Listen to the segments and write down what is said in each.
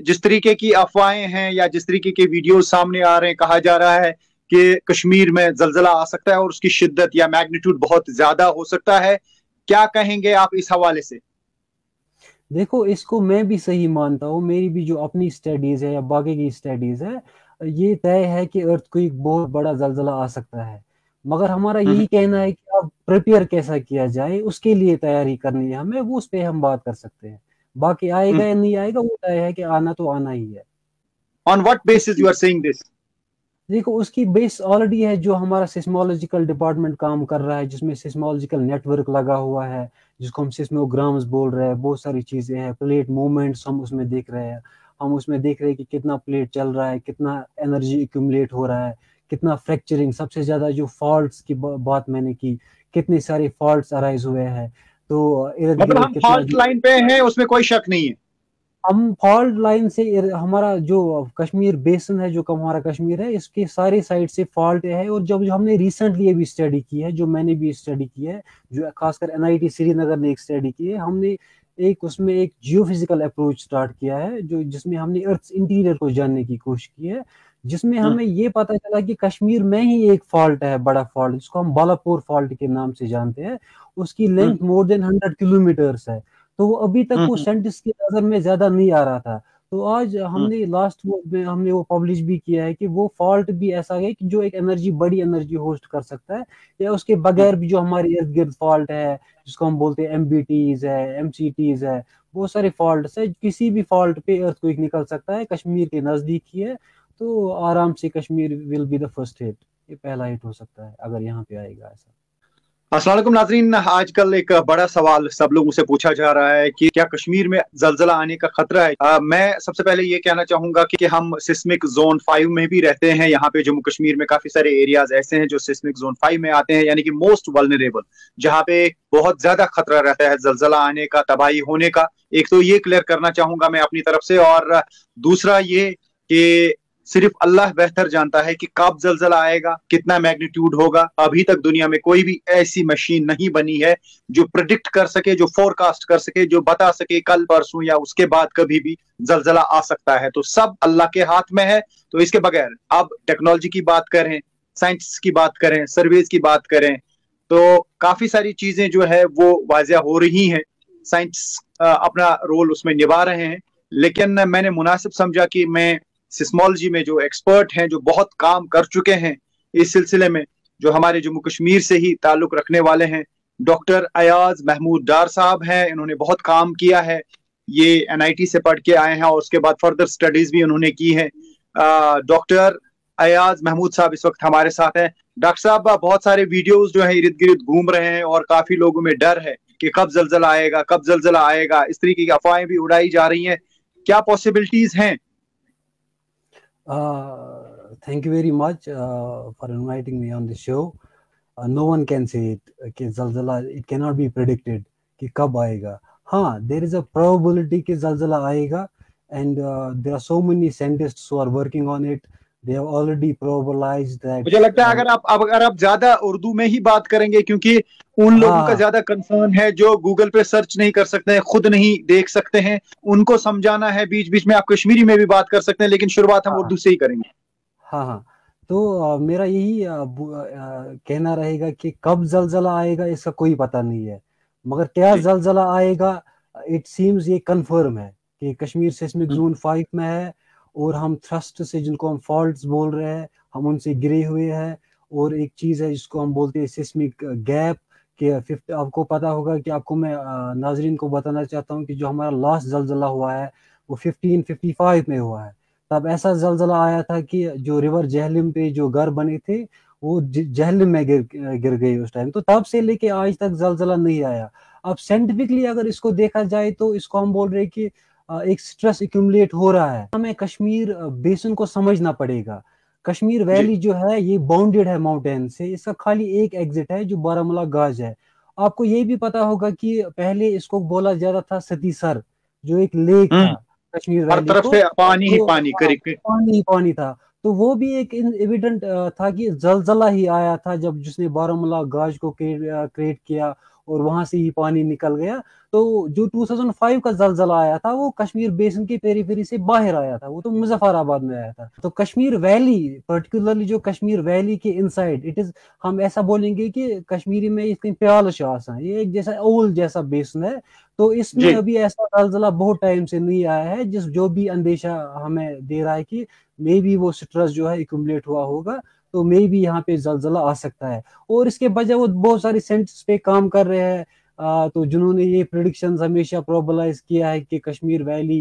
जिस तरीके की अफवाहें हैं या जिस तरीके के वीडियो सामने आ रहे हैं, कहा जा रहा है कि कश्मीर में जलजला आ सकता है और उसकी शिद्दत या मैग्नीट्यूड बहुत ज्यादा हो सकता है, क्या कहेंगे आप इस हवाले से? देखो, इसको मैं भी सही मानता हूँ, मेरी भी जो अपनी स्टडीज है या बाकी की स्टडीज है, ये तय है कि अर्थ को एक बहुत बड़ा जलजला आ सकता है। मगर हमारा हम्म, यही कहना है कि अब प्रिपेयर कैसा किया जाए, उसके लिए तैयारी करनी है हमें, वो उस पर हम बात कर सकते हैं। बाकी आएगा या नहीं आएगा वो तय है कि आना तो आना ही है। ऑन व्हाट बेसिस उसकी यू आर सेइंग दिस? देखो, उसकी बेस ऑलरेडी है, जो हमारा सिस्मोलॉजिकल डिपार्टमेंट काम कर रहा है, जिसमें सिस्मोलॉजिकल नेटवर्क लगा हुआ है, जिसको हम सिस्मोग्राम्स बोल रहे हैं, बहुत सारी चीजें हैं, प्लेट मूवमेंट्स हम उसमें देख रहे हैं। हम उसमें देख रहे हैं कि कितना प्लेट चल रहा है, कितना एनर्जी एक्यूमुलेट हो रहा है, कितना फ्रैक्चरिंग, सबसे ज्यादा जो फॉल्ट्स की बात मैंने की, कितने सारे फॉल्ट्स अराइज हुए हैं, तो इर्द मतलब गिर्द हम कितना फॉल्ट जो लाइन पे हैं, उसमें कोई शक नहीं है। हम फॉल्ट लाइन से हमारा जो कश्मीर बेसन है, जो हमारा कश्मीर है, इसके सारी साइड से फॉल्ट है। और जब हमने रिसेंटली अभी स्टडी की है, जो मैंने भी स्टडी की है, जो खासकर एनआईटी श्रीनगर ने एक स्टडी की है, हमने एक उसमें एक जियोफिजिकल अप्रोच स्टार्ट किया है, जो जिसमें हमने अर्थ इंटीरियर को जानने की कोशिश की है, जिसमें हमें ये पता चला कि कश्मीर में ही एक फॉल्ट है, बड़ा फॉल्ट, जिसको हम बालापुर फॉल्ट के नाम से जानते हैं। उसकी लेंथ मोर देन 100 किलोमीटर्स है। तो वो अभी तक वो साइंटिस्ट की नजर में ज्यादा नहीं आ रहा था। तो आज हमने लास्ट में हमने वो पब्लिश भी किया है कि वो फॉल्ट भी ऐसा है कि जो एक एनर्जी, बड़ी एनर्जी होस्ट कर सकता है, या उसके बगैर भी जो हमारे इर्द गिर्द फॉल्ट है, जिसको हम बोलते हैं एमबीटीज है, एमसीटीज है, बहुत सारे फॉल्ट है, किसी भी फॉल्ट पे अर्थक्वेक निकल सकता है। कश्मीर के नजदीक ही है, तो आराम से Kashmir will be the first hit, ये पहला हिट हो सकता है अगर यहाँ पे आएगा ऐसा। अस्सलाम वालेकुम नाजरीन, आजकल एक बड़ा सवाल सब लोगों से पूछा जा रहा है कि क्या कश्मीर में जलजला आने का खतरा है। मैं सबसे पहले ये कहना चाहूंगा कि हम सिस्मिक जोन 5 में भी रहते हैं। यहाँ पे जम्मू कश्मीर में काफी सारे एरियाज ऐसे हैं जो सिस्मिक जोन 5 में आते हैं, यानी कि मोस्ट वल्नरेबल, जहाँ पे बहुत ज्यादा खतरा रहता है जलजला आने का, तबाही होने का। एक तो ये क्लियर करना चाहूंगा मैं अपनी तरफ से, और दूसरा ये कि सिर्फ अल्लाह बेहतर जानता है कि कब जलजला आएगा, कितना मैग्नीट्यूड होगा। अभी तक दुनिया में कोई भी ऐसी मशीन नहीं बनी है जो प्रिडिक्ट कर सके, जो फोरकास्ट कर सके, जो बता सके कल परसों या उसके बाद कभी भी जलजला आ सकता है। तो सब अल्लाह के हाथ में है। तो इसके बगैर अब टेक्नोलॉजी की बात करें, साइंस की बात करें, सर्वेज की बात करें, तो काफी सारी चीजें जो है वो वाजिया हो रही हैं। साइंस अपना रोल उसमें निभा रहे हैं। लेकिन मैंने मुनासिब समझा कि मैं सिस्मोलॉजी में जो एक्सपर्ट हैं, जो बहुत काम कर चुके हैं इस सिलसिले में, जो हमारे जम्मू कश्मीर से ही ताल्लुक रखने वाले हैं, डॉक्टर अयाज महमूद डार साहब हैं। इन्होंने बहुत काम किया है, ये एनआईटी से पढ़ के आए हैं और उसके बाद फर्दर स्टडीज भी उन्होंने की है। डॉक्टर अयाज महमूद साहब इस वक्त हमारे साथ हैं। डॉक्टर साहब, बहुत सारे वीडियोस जो है इर्द गिर्द घूम रहे हैं और काफी लोगों में डर है कि कब जलजला आएगा, कब जलजला आएगा, इस तरीके की अफवाहें भी उड़ाई जा रही हैं। क्या पॉसिबिलिटीज हैं? Thank you very much for inviting me on the show. No one can say it कि जलजला, it cannot be predicted कि कब आएगा। हाँ, there is a probability कि जलजला आएगा, and there are so many scientists who are working on it. They have already probabilized that मुझे लगता है अगर आप ज्यादा उर्दू में ही बात करेंगे, क्योंकि उन लोगों का हाँ ज्यादा कंसर्न है जो गूगल पे सर्च नहीं कर सकते हैं, खुद नहीं देख सकते हैं, उनको समझाना है। बीच बीच में आप कश्मीरी में भी बात कर सकते हैं, लेकिन शुरुआत हम हाँ उर्दू से ही करेंगे। हाँ हाँ। तो मेरा यही कहना रहेगा कि कब जलजला आएगा इसका कोई पता नहीं है, मगर क्या जी। जलजला आएगा, इट सीम्स ये कंफर्म है कि कश्मीर सिस्मिक हम्म, जोन 5 में है, और हम थ्रस्ट से, जिनको हम फॉल्ट्स बोल रहे हैं, हम उनसे गिरे हुए हैं। और एक चीज है जिसको हम बोलते हैं सिस्मिक गैप, कि 50, आपको पता होगा कि आपको मैं नाजरीन को बताना चाहता हूँ कि जो हमारा लास्ट जलजला हुआ है वो 1555 में हुआ है। तब ऐसा जलजला आया था कि जो रिवर जहलिम पे जो घर बने थे वो जहलिम में गिर गए उस टाइम। तो तब से लेके आज तक जलजला नहीं आया। अब साइंटिफिकली अगर इसको देखा जाए तो इसको हम बोल रहे हैं कि एक स्ट्रेस एक्यूमुलेट हो रहा है। हमें कश्मीर बेसिन को समझना पड़ेगा। कश्मीर जी। वैली जो है ये बाउंडेड है माउंटेन से, इसका खाली एक एग्जिट है जो बारामूला गाज है। आपको ये भी पता होगा कि पहले इसको बोला जाता था सतीसर, जो एक लेक था कश्मीर हर वैली तरफ को। से पानी ही तो पानी करीब के। पानी ही पानी था। तो वो भी एक एविडेंट था कि जलजला ही आया था जब जिसने बारामूला गाज को क्रिएट किया, اور वहां से ही पानी निकल गया। तो जो 2005 का जलजला आया था वो कश्मीर बेसिन की पेरीफेरी से बाहर आया था, वो तो मुजफ्फराबाद में आया था। तो कश्मीर वैली, पर्टिकुलरली जो कश्मीर वैली के इनसाइड इट इज, हम ऐसा बोलेंगे कि कश्मीरी में इसकी प्याल आसान, ये एक जैसा ओल जैसा बेसिन है। तो इसमें अभी ऐसा जलजला बहुत टाइम से नहीं आया है, जिस जो भी अंदेशा हमें दे रहा है कि मे बी वो स्ट्रेस जो है एक्यूमुलेट हुआ होगा, तो मे बी यहाँ पे जलजला आ सकता है। और इसके बजाय वो बहुत सारे साइंटिस्ट पे काम कर रहे हैं, तो जिन्होंने ये प्रिडिक्शंस हमेशा प्रोबलाइज किया है कि कश्मीर वैली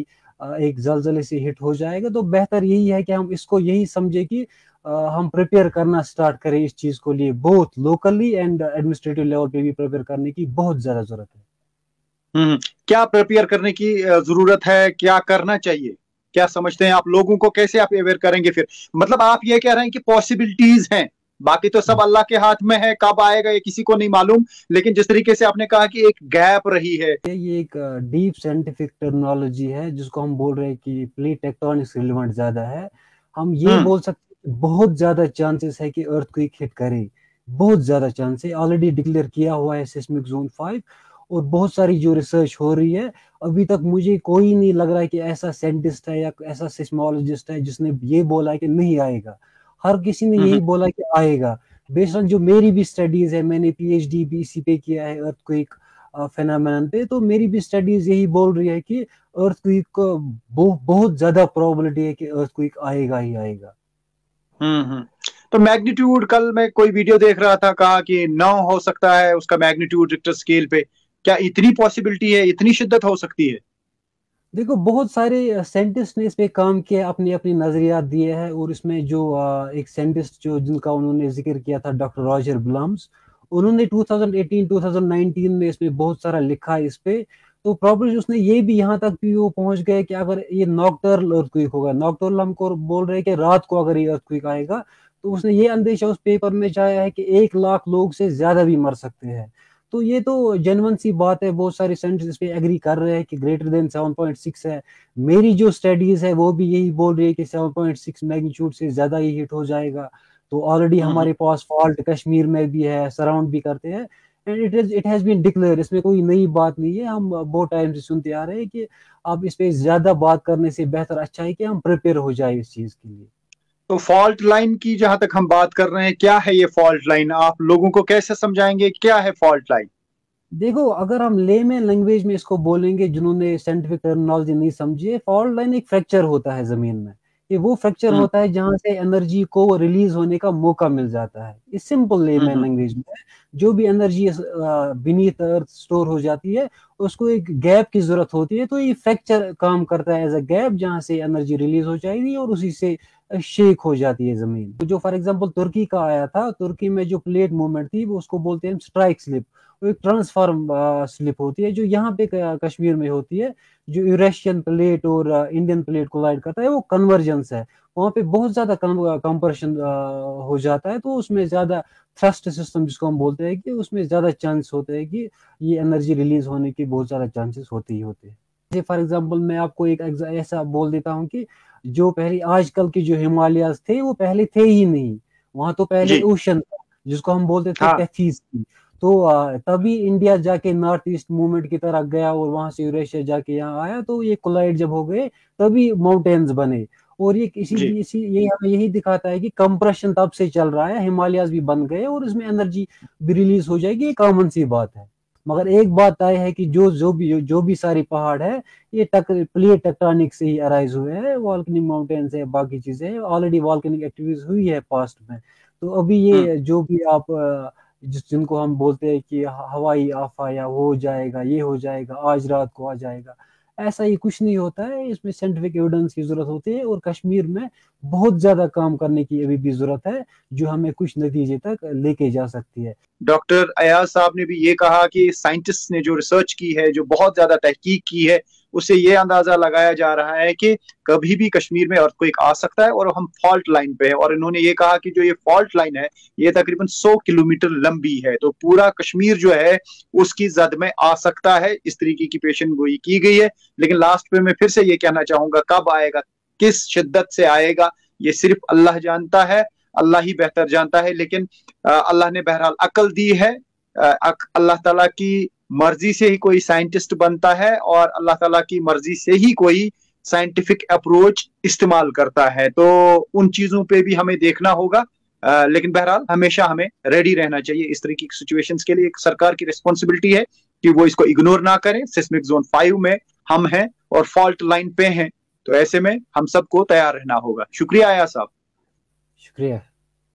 एक जलजले से हिट हो जाएगा। तो बेहतर यही है कि हम इसको यही समझे कि हम प्रिपेयर करना स्टार्ट करें इस चीज को लिए, बहुत लोकली एंड एडमिनिस्ट्रेटिव लेवल पे भी प्रिपेयर करने की बहुत ज्यादा जरूरत है। क्या प्रिपेयर करने की जरूरत है, क्या करना चाहिए, क्या समझते हैं आप? लोगों को कैसे आप अवेयर करेंगे फिर? मतलब आप ये कह रहे हैं कि पॉसिबिलिटीज हैं, बाकी तो सब अल्लाह के हाथ में है, कब आएगा ये किसी को नहीं मालूम। लेकिन जिस तरीके से आपने कहा कि एक गैप रही है, ये एक डीप साइंटिफिक टर्मिनोलॉजी है जिसको हम बोल रहे हैं कि प्लेट टेक्टोनिक्स रिलेवेंट ज्यादा है। हम ये बोल सकते हैं कि बहुत ज्यादा चांसेस है कि अर्थक्वेक हिट करे, बहुत ज्यादा चांस है, ऑलरेडी डिक्लेयर किया हुआ है सिस्मिक जोन 5, और बहुत सारी जो रिसर्च हो रही है। अभी तक मुझे कोई नहीं लग रहा है कि ऐसा साइंटिस्ट है या ऐसा सिस्मोलॉजिस्ट है जिसने ये बोला है कि नहीं आएगा। हर किसी ने यही बोला कि आएगा। बेस्ड ऑन जो मेरी भी स्टडीज है, मैंने पीएचडी भी इसी पे किया है, अर्थक्वेक फेनोमेनन पे, तो मेरी भी स्टडीज यही बोल रही है कि अर्थक्वेक को बहुत ज्यादा प्रोबेबिलिटी है कि अर्थक्वेक आएगा ही आएगा। तो मैग्नीट्यूड, कल मैं कोई वीडियो देख रहा था, कहा कि 9 हो सकता है उसका मैग्नीट्यूड रिक्टर स्केल पे। क्या इतनी पॉसिबिलिटी है, इतनी शिद्दत हो सकती है? देखो बहुत सारे साइंटिस्ट ने इस पे काम किया, अपनी अपनी नजरियात दिए हैं, और इसमें जो एक साइंटिस्ट जो जिनका उन्होंने जिक्र किया था, डॉक्टर रॉजर ब्लम्स, उन्होंने 2018-2019 में इसमें बहुत सारा लिखा है इस पे। तो प्रॉब्लम उसने ये भी यहाँ तक भी वो पहुंच गए कि अगर ये नॉकटर्नल अर्थक्वेक होगा, नॉकटर्नल हमको बोल रहे हैं कि रात को अगर ये अर्थक्वेक आएगा, तो उसने ये अंदेशा उस पेपर में चाया है कि 1 लाख लोग से ज्यादा भी मर सकते हैं। तो ये तो जेन्युइन सी बात है, बहुत सारे साइंटिस्ट इस पे एग्री कर रहे हैं कि ग्रेटर देन 7.6 है। मेरी जो स्टडीज है वो भी यही बोल रही है कि 7.6 मैग्नीट्यूड से ज्यादा ही हिट हो जाएगा। तो ऑलरेडी हमारे पास फॉल्ट कश्मीर में भी है, सराउंड भी करते हैं, and it has been declare, इसमें कोई नई बात नहीं है। हम बहुत टाइम से सुनते आ रहे हैं कि अब इस पे ज्यादा बात करने से बेहतर अच्छा है कि हम प्रिपेयर हो जाए इस चीज के लिए। तो फॉल्ट लाइन की जहां तक हम बात कर रहे हैं, क्या है ये फॉल्ट लाइन? आप लोगों को कैसे समझाएंगे क्या है फॉल्ट लाइन? देखो अगर हम लेमैन लैंग्वेज में इसको बोलेंगे, जिन्होंने साइंटिफिक टर्मिनोलॉजी नहीं समझी है, फॉल्ट लाइन एक फ्रैक्चर होता है जमीन में। ये वो फ्रैक्चर होता है जहां से एनर्जी को रिलीज होने का मौका मिल जाता है। इस सिंपल लेमैन लैंग्वेज में जो भी एनर्जी बीनीथ अर्थ स्टोर हो जाती है, उसको एक गैप की जरूरत होती है। तो ये फ्रैक्चर काम करता है एज अ गैप, जहां से एनर्जी रिलीज हो जाएगी और उसी से शेक हो जाती है जमीन। तो जो फॉर एग्जांपल तुर्की का आया था, तुर्की में जो प्लेट मूवमेंट थी वो उसको बोलते हैं स्ट्राइक स्लिप। वो एक ट्रांसफॉर्म स्लिप होती है जो यहाँ पे कश्मीर में होती है। जो यूरेशियन प्लेट और इंडियन प्लेट कोलाइड करता है वो कन्वर्जेंस है, वहाँ पे बहुत ज्यादा कंप्रेशन हो जाता है। तो उसमें ज्यादा थ्रस्ट सिस्टम जिसको हम बोलते हैं कि उसमें ज्यादा चांस होते हैं कि ये एनर्जी रिलीज होने की बहुत ज्यादा चांसेस होते ही होते हैं। जैसे फॉर एग्जांपल मैं आपको एक ऐसा बोल देता हूँ कि जो पहले आजकल के जो हिमालयाज थे वो पहले थे ही नहीं, वहां तो पहले ओशन था जिसको हम बोलते थे टेथीज की। तो तभी इंडिया जाके नॉर्थ ईस्ट मूवमेंट की तरफ गया और वहां से यूरेशिया जाके यहाँ आया, तो ये कोलाइड जब हो गए तभी माउंटेन्स बने। और ये ये हमें यही दिखाता है कि कंप्रेशन तब से चल रहा है, हिमालयाज भी बन गए और इसमें एनर्जी भी रिलीज हो जाएगी, ये कॉमन सी बात है। मगर एक बात तय है कि जो भी सारी पहाड़ है ये प्लेट टेक्टोनिक से ही अराइज हुए हैं, वॉल्केनिक माउंटेन्स है, बाकी चीजें ऑलरेडी वॉल्केनिक एक्टिविटीज हुई है पास्ट में। तो अभी ये जो भी आप जिनको हम बोलते हैं कि हवाई आफा या वो हो जाएगा, ये हो जाएगा, आज रात को आ जाएगा, ऐसा ही कुछ नहीं होता है। इसमें साइंटिफिक एविडेंस की जरूरत होती है और कश्मीर में बहुत ज्यादा काम करने की अभी भी जरूरत है जो हमें कुछ नतीजे तक लेके जा सकती है। डॉक्टर अयाज साहब ने भी ये कहा कि साइंटिस्ट ने जो रिसर्च की है, जो बहुत ज्यादा तहकीक की है, उससे ये अंदाजा लगाया जा रहा है कि कभी भी कश्मीर में अर्थक्वेक आ सकता है और हम फॉल्ट लाइन पे है। और इन्होंने ये कहा कि जो ये फॉल्ट लाइन है ये तकरीबन 100 किलोमीटर लंबी है, तो पूरा कश्मीर जो है उसकी जद में आ सकता है। इस तरीके की पेशन गोई की गई है। लेकिन लास्ट पे मैं फिर से ये कहना चाहूंगा, कब आएगा, किस शिद्दत से आएगा, ये सिर्फ अल्लाह जानता है, अल्लाह ही बेहतर जानता है। लेकिन अल्लाह ने बहरहाल अकल दी है, अल्लाह ताला की मर्जी से ही कोई साइंटिस्ट बनता है और अल्लाह ताला की मर्जी से ही कोई साइंटिफिक अप्रोच इस्तेमाल करता है, तो उन चीजों पे भी हमें देखना होगा। लेकिन बहरहाल हमेशा हमें रेडी रहना चाहिए इस तरह की सिचुएशंस के लिए। एक सरकार की रिस्पॉन्सिबिलिटी है कि वो इसको इग्नोर ना करें। सिस्मिक जोन 5 में हम हैं और फॉल्ट लाइन पे हैं, तो ऐसे में हम सबको तैयार रहना होगा। शुक्रिया आया साहब। शुक्रिया।